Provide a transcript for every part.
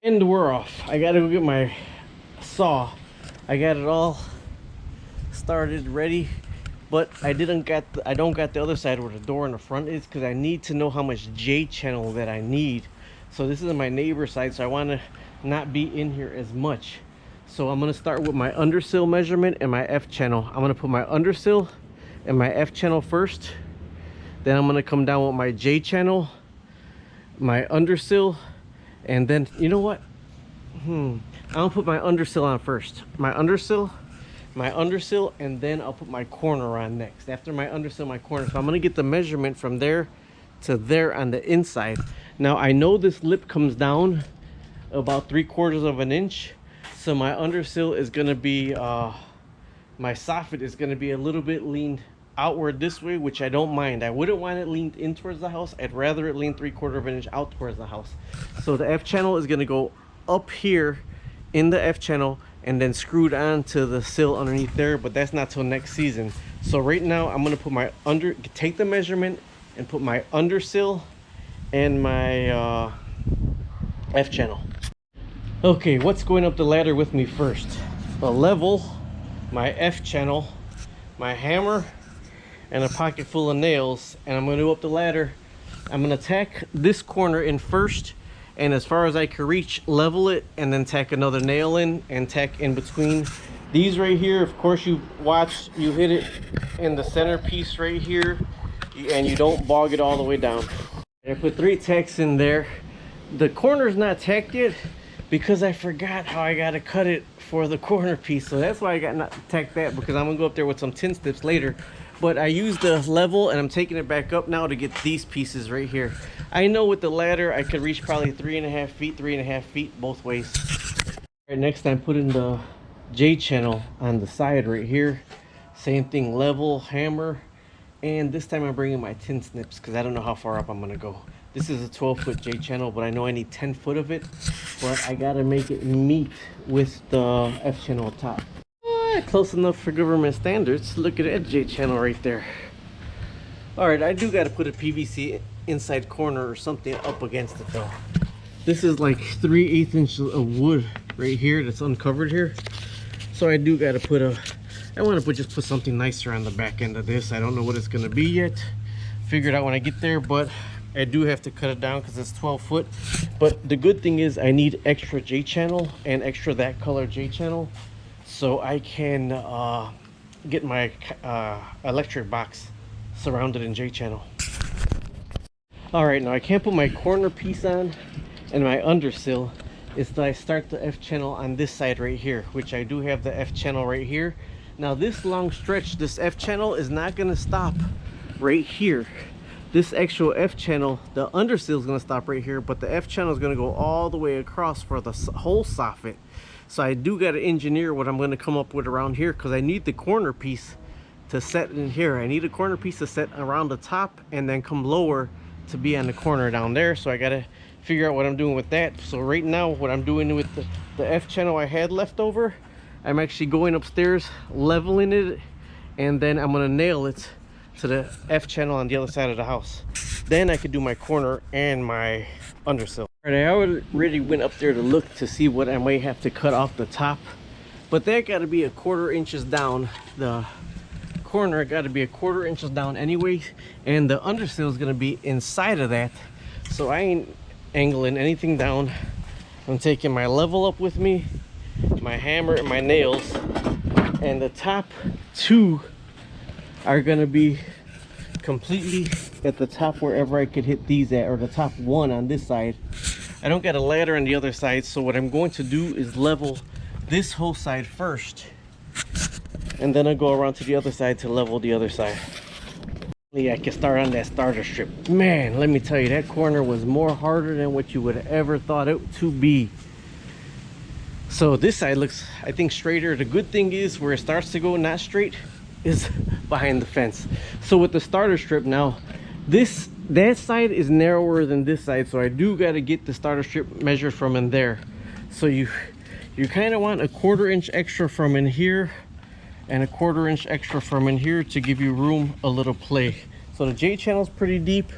And we're off. I gotta go get my saw. I got it all started ready, but I don't got the other side where the door in the front is, because I need to know how much J channel that I need. So this is my neighbor side, so I want to not be in here as much. So I'm going to start with my undersill measurement and my F channel. I'm going to put my undersill and my F channel first, then I'm going to come down with my J channel, my undersill, and then you know what, I'll put my undersill on first. My undersill, and then I'll put my corner on next. After my undersill, my corner. So I'm gonna get the measurement from there to there on the inside. Now I know this lip comes down about 3/4 of an inch, so my undersill is gonna be my soffit is gonna be a little bit leaned outward this way, which I don't mind. I wouldn't want it leaned in towards the house. I'd rather it lean 3/4 of an inch out towards the house. So the F channel is gonna go up here in the F channel and then screwed on to the sill underneath there, but that's not till next season. So right now I'm gonna put my take the measurement and put my undersill and my F channel. Okay, what's going up the ladder with me first? A level, my F channel, my hammer, and a pocket full of nails, and I'm gonna go up the ladder. I'm gonna tack this corner in first, and as far as I can reach, level it, and then tack another nail in and tack in between these right here. Of course, you watch, you hit it in the centerpiece right here, and you don't bog it all the way down. I put 3 tacks in there. The corner's not tacked yet because I forgot how I gotta cut it for the corner piece, so that's why I got not tacked that, because I'm gonna go up there with some tin snips later. But I used the level and I'm taking it back up now to get these pieces right here. I know with the ladder I could reach probably 3.5 feet both ways. All right, next I'm putting the J channel on the side right here. Same thing, level, hammer, and this time I'm bringing my tin snips because I don't know how far up I'm gonna go. This is a 12-foot J channel, but I know I need 10 foot of it, but I gotta make it meet with the F channel top. Close enough for government standards. Look at that J channel right there. All right, I do got to put a PVC inside corner or something up against it though. This is like 3/8 inches of wood right here that's uncovered here, so I do got to put I want to just put something nicer on the back end of this. I don't know what it's gonna be yet. Figure it out when I get there, but I do have to cut it down because it's 12 foot. But the good thing is I need extra J channel and extra that color J channel, so I can get my electric box surrounded in J channel. All right, now I can't put my corner piece on and my undersill is that I start the F channel on this side right here, which I do have the F channel right here. Now this long stretch, this F channel is not going to stop right here. This actual F channel, the undersill is going to stop right here, but the F channel is going to go all the way across for the whole soffit. So I do got to engineer what I'm going to come up with around here, because I need the corner piece to set in here. I need a corner piece to set around the top and then come lower to be on the corner down there. So I got to figure out what I'm doing with that. So right now what I'm doing with the F channel I had left over, I'm actually going upstairs, leveling it, and then I'm going to nail it to the F channel on the other side of the house. Then I could do my corner and my undersill. All right, I already went up there to look to see what I might have to cut off the top, but that got to be 1/4 inches down. The corner got to be 1/4 inches down anyway, and the undersill is going to be inside of that, so I ain't angling anything down. I'm taking my level up with me, my hammer and my nails, and the top 2 are going to be completely at the top wherever I could hit these at, or the top 1 on this side. I don't got a ladder on the other side, so what I'm going to do is level this whole side first, and then I'll go around to the other side to level the other side. I can start on that starter strip. Man, let me tell you, that corner was more harder than what you would have ever thought it to be. So this side looks, I think, straighter. The good thing is where it starts to go not straight is behind the fence. So with the starter strip now, that side is narrower than this side, so I do got to get the starter strip measured from in there. So you kind of want 1/4 inch extra from in here and 1/4 inch extra from in here to give you room a little play. So the J channel is pretty deep,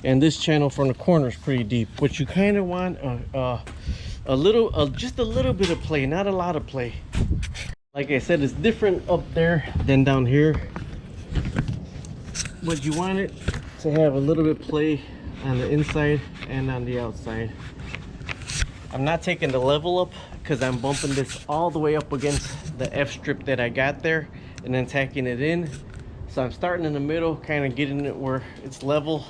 and this channel from the corner is pretty deep. What you kind of want just a little bit of play, not a lot of play. Like I said, it's different up there than down here, but you want it to have a little bit play on the inside and on the outside. I'm not taking the level up because I'm bumping this all the way up against the F strip that I got there and then tacking it in. So I'm starting in the middle, kind of getting it where it's level,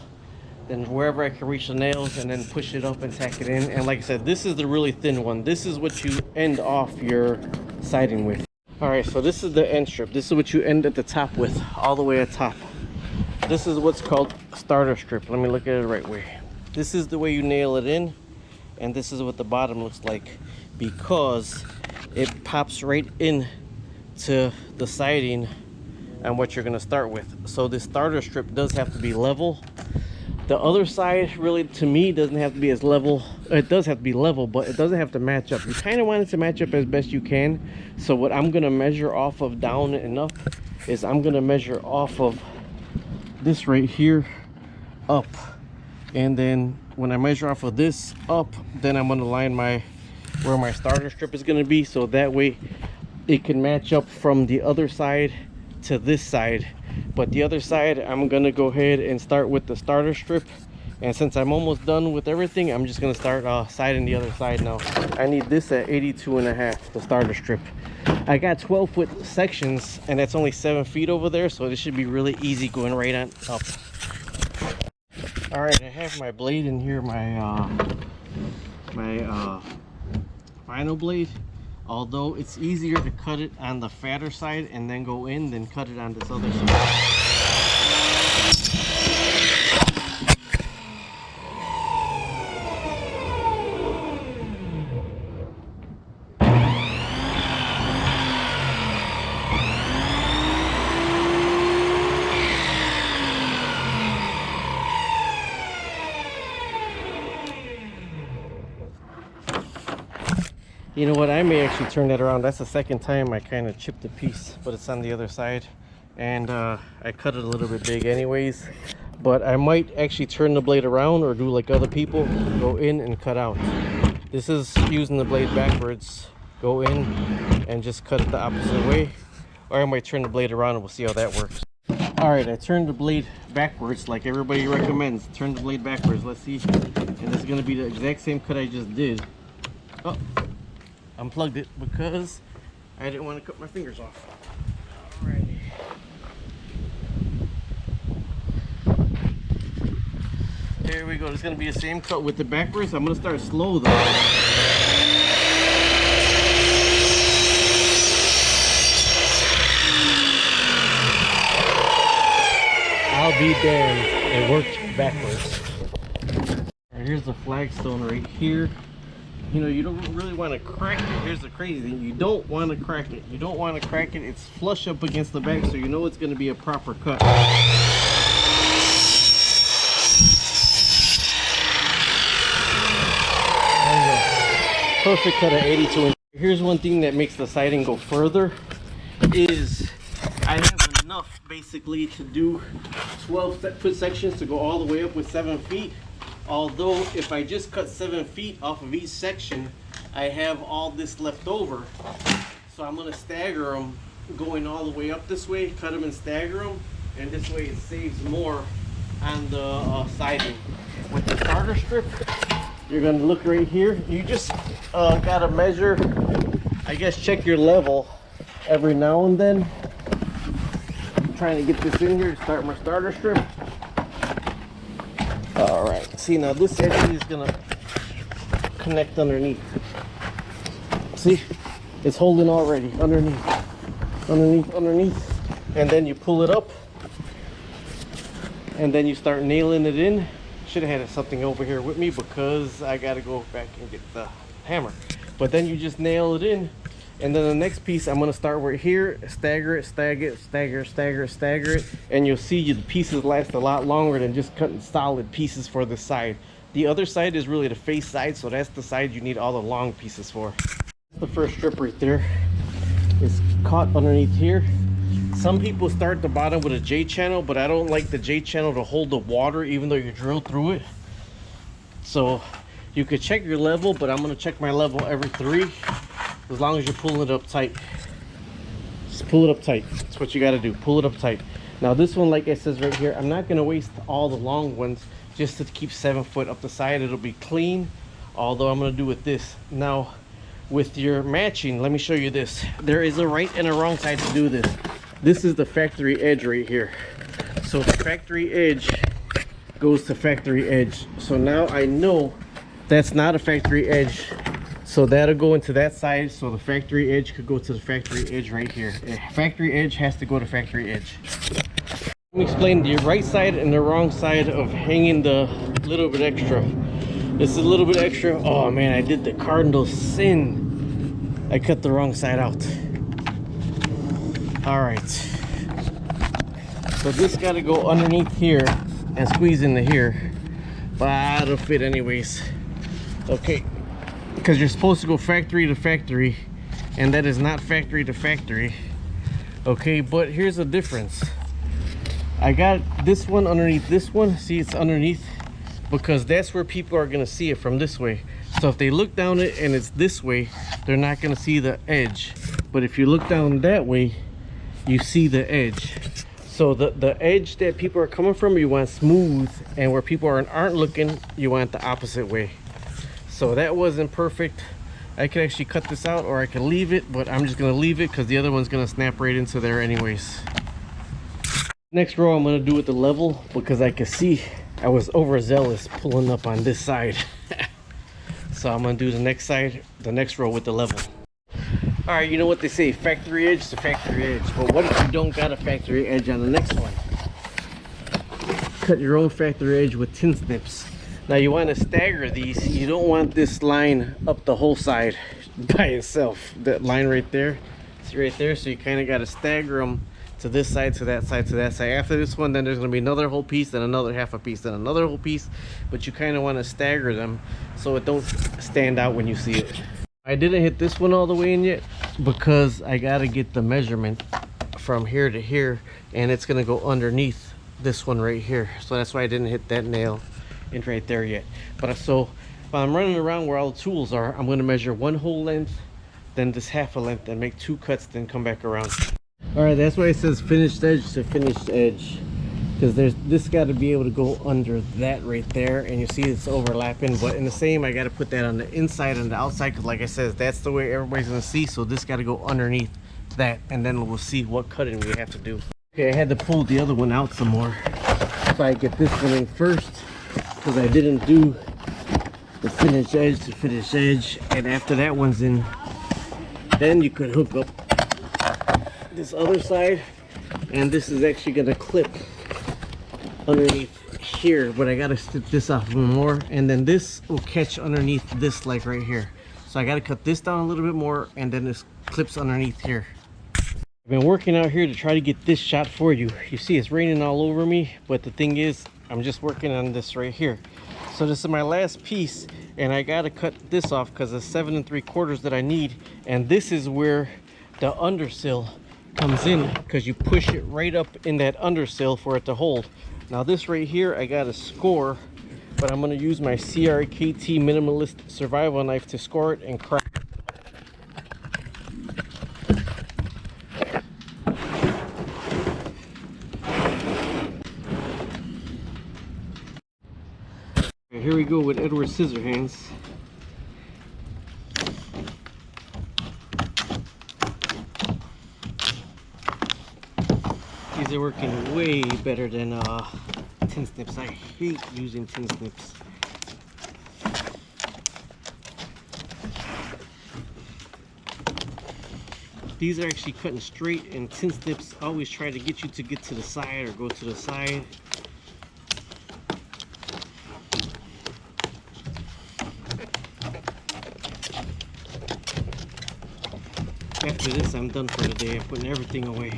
then wherever I can reach the nails, and then push it up and tack it in. And like I said, this is the really thin one. This is what you end off your siding with. All right, so this is the end strip. This is what you end at the top with, all the way at top. This is what's called starter strip. Let me look at it the right way. This is the way you nail it in, and this is what the bottom looks like, because it pops right in to the siding and what you're going to start with. So this starter strip does have to be level. The other side, really, to me, doesn't have to be as level. It does have to be level, but it doesn't have to match up. You kind of want it to match up as best you can. So what I'm going to measure off of down and up is I'm going to measure off of this right here up. And then when I measure off of this up, then I'm going to line where my starter strip is going to be. So that way it can match up from the other side to this side. But the other side, I'm gonna go ahead and start with the starter strip. And since I'm almost done with everything, I'm just gonna start siding the other side now. I need this at 82.5, the starter strip. I got 12-foot sections, and that's only 7 feet over there, so this should be really easy going right on up. All right, I have my blade in here, my vinyl blade. Although it's easier to cut it on the fatter side and then go in than cut it on this other side. You know what, I may actually turn that around. That's the second time I kind of chipped a piece, but it's on the other side. And I cut it a little bit big anyways. But I might actually turn the blade around or do like other people, go in and cut out. This is using the blade backwards. Go in and just cut it the opposite way. Or I might turn the blade around and we'll see how that works. All right, I turned the blade backwards like everybody recommends. Turn the blade backwards, let's see. And it's gonna be the exact same cut I just did. Oh. Unplugged it because I didn't want to cut my fingers off. Alrighty. There we go. It's going to be the same cut with the backwards. I'm going to start slow though. I'll be damned. It worked backwards. Right, here's the flagstone right here. You know, you don't really want to crack it. Here's the crazy thing. You don't want to crack it. You don't want to crack it. It's flush up against the back, so you know it's going to be a proper cut. There you go. Perfect cut at 82 inches. Here's one thing that makes the siding go further is I have enough basically to do 12-foot sections to go all the way up with 7 feet. Although if I just cut 7 feet off of each section, I have all this left over. So I'm going to stagger them going all the way up this way, cut them and stagger them, and this way it saves more on the siding. With the starter strip, you're going to look right here. You just got to measure, I guess check your level every now and then. I'm trying to get this in here to start my starter strip. All right, see now this actually is gonna connect underneath. See, it's holding already underneath, and then you pull it up, and then you start nailing it in. Should have had something over here with me because I gotta go back and get the hammer. But then you just nail it in, and then the next piece I'm gonna start right here, stagger it, stagger it, and you'll see the pieces last a lot longer than just cutting solid pieces for the side. The other side is really the face side, so that's the side you need all the long pieces for. The first strip right there is caught underneath here. Some people start the bottom with a J channel, but I don't like the J channel to hold the water even though you drill through it. So You could check your level, but I'm gonna check my level every 3, as long as you're pulling it up tight. Just pull it up tight. That's what you got to do. Pull it up tight. Now this one, like it says right here, I'm not gonna waste all the long ones just to keep 7 foot up the side. It'll be clean, although I'm gonna do with this. Now with your matching, let me show you this. There is a right and a wrong side to do this. This is the factory edge right here. So the factory edge goes to factory edge. So now I know that's not a factory edge, so that'll go into that side. So the factory edge could go to the factory edge right here. Factory edge has to go to factory edge. Let me explain the right side and the wrong side of hanging the little bit extra. This is a little bit extra. Oh man, I did the cardinal sin. I cut the wrong side out. All right, so this got to go underneath here and squeeze into here, but it'll fit anyways. Okay, because you're supposed to go factory to factory, and that is not factory to factory. Okay, but here's the difference. I got this one underneath this one. See, it's underneath because that's where people are gonna see it from this way. So if they look down it and it's this way, they're not gonna see the edge. But if you look down that way, you see the edge. So the edge that people are coming from, you want smooth, and where people aren't looking, you want the opposite way. So that wasn't perfect. I could actually cut this out, or I could leave it, but I'm just gonna leave it because the other one's gonna snap right into there anyways. Next row I'm gonna do with the level, because I could see I was overzealous pulling up on this side. So I'm gonna do the next side, the next row with the level. All right, you know what they say, factory edge to factory edge. But what if you don't got a factory edge on the next one? Cut your own factory edge with tin snips. Now you want to stagger these. You don't want this line up the whole side by itself. That line right there, see right there. So you kind of got to stagger them to this side, to that side, to that side. After this one, then there's going to be another whole piece, then another half a piece, then another whole piece. But you kind of want to stagger them so it don't stand out when you see it. I didn't hit this one all the way in yet because I got to get the measurement from here to here, and it's going to go underneath this one right here. So that's why I didn't hit that nail in right there yet. But so while I'm running around where all the tools are, I'm going to measure one whole length, then this half a length, and make 2 cuts, then come back around. All right, that's why it says finished edge to finished edge, because there's this got to be able to go under that right there, and you see it's overlapping. But in the same, I got to put that on the inside and the outside, because like I said, that's the way everybody's gonna see. So this got to go underneath that, and then we'll see what cutting we have to do. Okay, I had to pull the other one out some more, so I get this one in first, because I didn't do the finished edge to finished edge. And after that one's in, then you could hook up this other side, and this is actually going to clip underneath here, but I got to snip this off even more, and then this will catch underneath this, like right here. So I got to cut this down a little bit more, and then this clips underneath here. I've been working out here to try to get this shot for you. You see it's raining all over me, but the thing is, I'm just working on this right here. So this is my last piece, and I got to cut this off because it's 7 3/4 that I need. And this is where the undersill comes in, because you push it right up in that undersill for it to hold. Now this right here, I got to score, but I'm going to use my CRKT minimalist survival knife to score it and crack. Here we go with Edward Scissorhands. These are working way better than tin snips. I hate using tin snips. These are actually cutting straight, and tin snips always try to get you to get to the side or go to the side. After this, I'm done for the day. I'm putting everything away.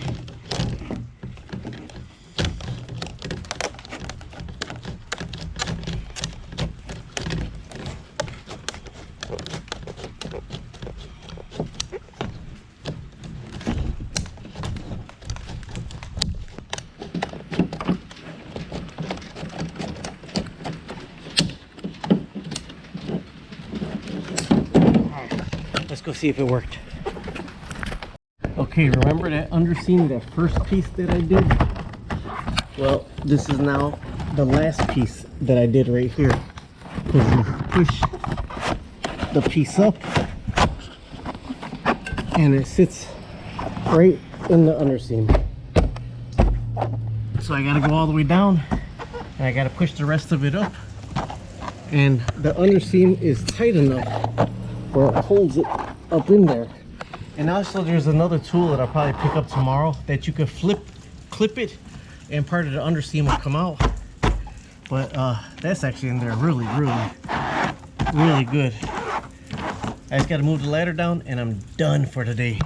go see if it worked. Okay, remember that underseam, that first piece that I did? Well, this is now the last piece that I did right here. Because you push the piece up and it sits right in the underseam. So I gotta go all the way down and I gotta push the rest of it up. And the underseam is tight enough where it holds it up in there. And also there's another tool that I'll probably pick up tomorrow that you could clip it and part of the underseam will come out. But that's actually in there really good. I just gotta move the ladder down and I'm done for today.